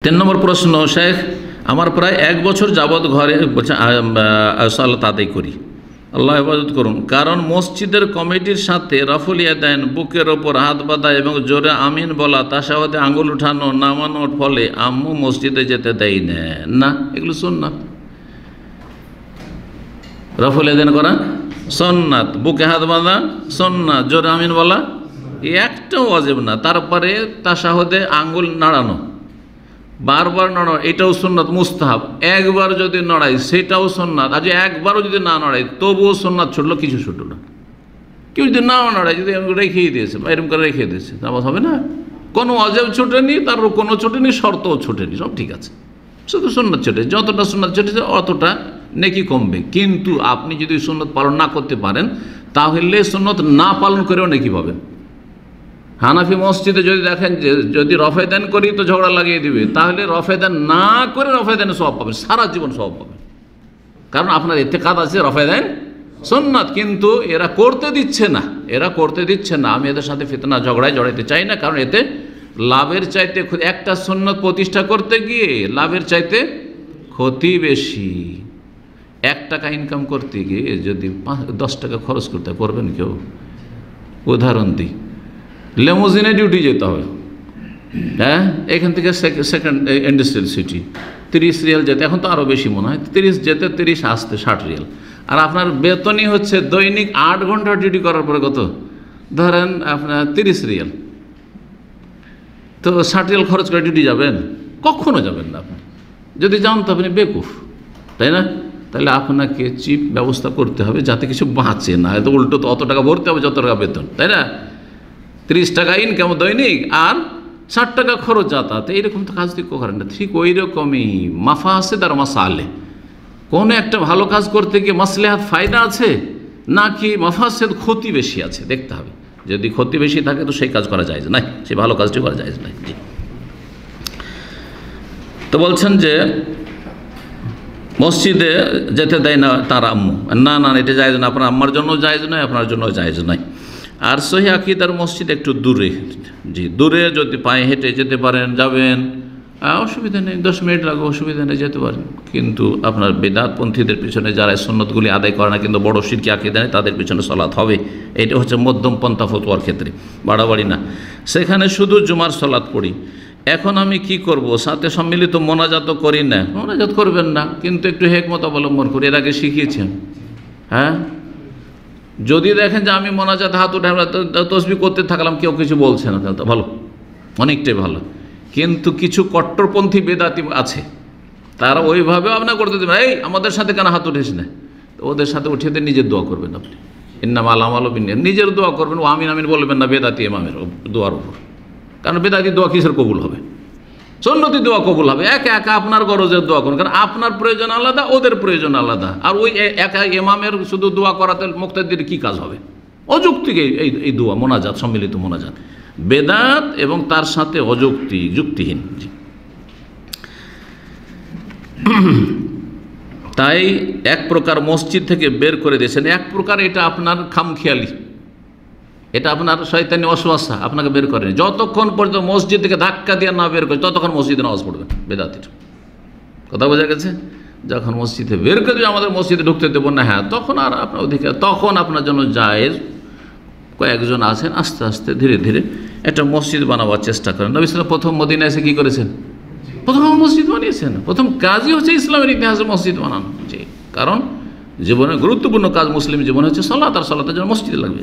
তিন নম্বর প্রশ্ন, শেখ আমার প্রায় 1 বছর যাবৎ ঘরে সালাত আদায় করি, আল্লাহ হেফাজত করুন, কারণ মসজিদের কমিটির সাথে রফুল ইয়াদাইন, বুকের ওপর হাত বাঁধা এবং জোরে আমিন বলা, তাশাহুদে আঙুল উঠানো নামানোর ফলে আম্মু মসজিদে যেতে দেয় না। এগুলো সুন্নাত। রফুল ইয়াদাইন করা সুন্নাত, বুকে হাত বাঁধা সুন্নাত, জোরে আমিন বলা একটাও ওয়াজিব না। তারপরে তাশাহুদে আঙ্গুল নাড়ানো, বারবার নড়ানো, এটাও সুন্নাত মুস্তাহাব। একবার যদি নড়াই সেটাও সুন্নাত। আজ একবারও যদি না নড়াই তবুও সুন্নাত ছুটলো, কিছু ছুটলো না। কেউ যদি নাও নড়াই, যদি রেখেই দিয়েছে বা এরকম করে রেখে দিয়েছে, নামাজ হবে না। কোনো ওয়াজিব ছুটেনি, তারপর কোনো ছুটেনি, শর্তও ছুটেনি, সব ঠিক আছে। শুধু সুন্নাত ছুটে, যতটা সুন্নাত ছুটেছে অতটা নেকি কমবে। কিন্তু আপনি যদি সুন্নাত পালন না করতে পারেন তাহলে সুন্নাত না পালন করেও নেকি পাবেন। হানাফি মসজিদে যদি দেখেন যে যদি রফেদান করি তো ঝগড়া লাগিয়ে দিবে, তাহলে রফেদান না করে রফেদানে সওয়াব পাবেন, সারা জীবন সওয়াব পাবেন। কারণ আপনার ইতিকাদ আছে রফেদান সুন্নাত, কিন্তু এরা করতে দিচ্ছে না। আমি এদের সাথে ফিতনা ঝগড়ায় জড়াইতে চাই না, কারণ এতে লাভের চাইতে একটা সুন্নাত প্রতিষ্ঠা করতে গিয়ে লাভের চাইতে ক্ষতি বেশি। 1 টাকা ইনকাম করতে গিয়ে যদি 10 টাকা খরচ করতে পারবেন কেউ? উদাহরণ দিই, লেমোজিনে ডিউটি যেতে হবে, হ্যাঁ, এখান থেকে সেকেন্ড ইন্ডাস্ট্রিয়াল সিটি 30 রিয়াল যেতে, এখন তো আরও বেশি মনে হয়, 30 যেতে 30 আসতে 60 রিয়াল। আর আপনার বেতনই হচ্ছে দৈনিক 8 ঘন্টা ডিউটি করার পরে কত, ধরেন আপনার 30 রিয়াল, তো 60 রিয়াল খরচ করে ডিউটি যাবেন? কখনো যাবেন না। আপনি যদি যান তো আপনি বেকুফ, তাই না? তাহলে আপনাকে চিপ ব্যবস্থা করতে হবে যাতে কিছু বাঁচে না, হয়তো উল্টো তো অত টাকা ভরতে হবে যত টাকা বেতন, তাই না? 30 টাকা ইনকাম দৈনিক আর 60 টাকা খরচ যাতায়াতে, এইরকম তো কাজ করেন না। ঠিক ওই রকমই মাফাসেদ আর মাসালে, কোনো একটা ভালো কাজ করতে গিয়ে মাসলেহাত ফায়দা আছে নাকি মাফাসেদ ক্ষতি বেশি আছে দেখতে হবে। যদি ক্ষতি বেশি থাকে তো সেই কাজ করা যায় না, সেই ভালো কাজটি করা যায় না। তো বলছেন যে মসজিদে যেতে দেয় না তার আম্মু, না এটা জায়েজ না, আপনার আম্মার জন্য জায়েজ নয়, আপনার জন্য জায়েজ নয়। আর সহিহ আকীদার মসজিদ একটু দূরে, দূরে যদি পায়ে হেঁটে যেতে পারেন যাবেন, অসুবিধা নেই, 10 মিনিট লাগবে, অসুবিধা নেই, যেতে পারেন। কিন্তু আপনার বেদাতপন্থীদের পিছনে যারা সুন্নতগুলি আদায় করে না কিন্তু বড় শিরকি আকীদা নেই, তাদের পিছনে সালাত হবে। এটা হচ্ছে মধ্যম পন্থা ফতোয়ার ক্ষেত্রে, বাড়াবাড়ি না। সেখানে শুধু জুমার সালাত পড়ি। এখন আমি কি করব? সাথে সম্মিলিত মোনাজাত করি না। মোনাজাত করবেন না, কিন্তু একটু হিকমত অবলম্বন করি, এর আগে শিখিয়েছেন। হ্যাঁ, যদি দেখেন যে আমি মোনাজাত হাত উঠে তসবিহ করতে থাকলাম, কেউ কিছু বলছে না, তাহলে তো ভালো, অনেকটাই ভালো। কিন্তু কিছু কট্টরপন্থী বেদাতি আছে, তারা ওইভাবেও আপনার করতে দেবেন, এই আমাদের সাথে কেন হাত উঠেছ না? তো ওদের সাথে উঠে দিয়ে নিজের দোয়া করবেন আপনি, ইন্নামাল আমালু বিন্নিয়াত, নিজের দোয়া করবেন। ও আমিন আমিন বলবেন না বেদাতি ইমামের দোয়ার উপর, কারণ বেদাতি দোয়া কিসের কবুল হবে? সুন্নতি দোয়া কবুল হবে। একা আপনার গরজের দোয়া করুন, কারণ আপনার প্রয়োজন আলাদা, ওদের প্রয়োজন আলাদা। আর ওই একা ইমামের শুধু দোয়া করাতে মুক্তাদির কি কাজ হবে? অযৌক্তিক এই দোয়া, মোনাজাত, সম্মিলিত মোনাজাত বেদাত এবং তার সাথে যুক্তিহীন। তাই এক প্রকার মসজিদ থেকে বের করে দিয়েছেন, এক প্রকার এটা আপনার খামখেয়ালি, এটা আপনার শয়তানি ওয়াসওয়াসা আপনাকে বের করেনি। যতক্ষণ পর্যন্ত মসজিদ থেকে ধাক্কা দিয়ে না বের করে ততক্ষণ মসজিদে নামাজ পড়বেন। বেদাতির কথা বোঝা গেছে? যখন মসজিদে বের করে আমাদের মসজিদে ঢুকতে দেবো না, হ্যাঁ, তখন আর আপনার অধিকার, তখন আপনার জন্য জায়েজ। কয়েকজন আছেন আস্তে আস্তে ধীরে ধীরে একটা মসজিদ বানাবার চেষ্টা করেন। নবী সাল্লাল্লাহু আলাইহি ওয়াসাল্লাম প্রথম মদিনায় এসে কী করেছেন? প্রথম মসজিদ বানিয়েছেন। প্রথম কাজই হচ্ছে ইসলামের ইতিহাসে মসজিদ বানানো। কারণ জীবনের গুরুত্বপূর্ণ কাজ মুসলিম জীবনে হচ্ছে সালাত, আর সালাতের জন্য মসজিদ লাগবে।